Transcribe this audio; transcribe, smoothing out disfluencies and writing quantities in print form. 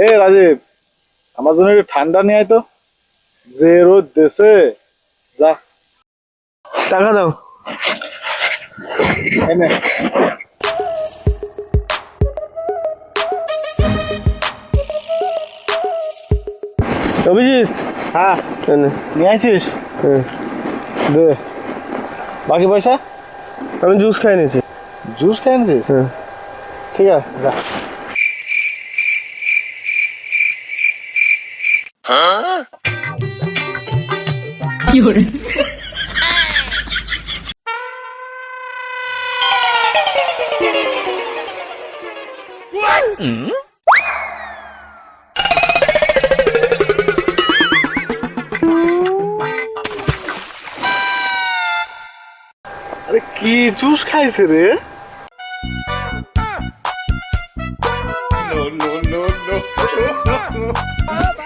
এ রাজীব, আমার জন্য একটু ঠান্ডা নিয়ে আয় তো। যে রোদ দেশে, যা। টাকা দাও। এনে। অভিজিৎ, হ্যাঁ, এনে। নিয়ে আইছিস? হ্যাঁ, দে। বাকি পয়সা? আমি জুস খাই নিয়েছি। জুস খেয়ে এনেছিস? হ্যাঁ। ঠিক আছে, যা। আরে কি জুস খাইছে রে? No, no, no, no.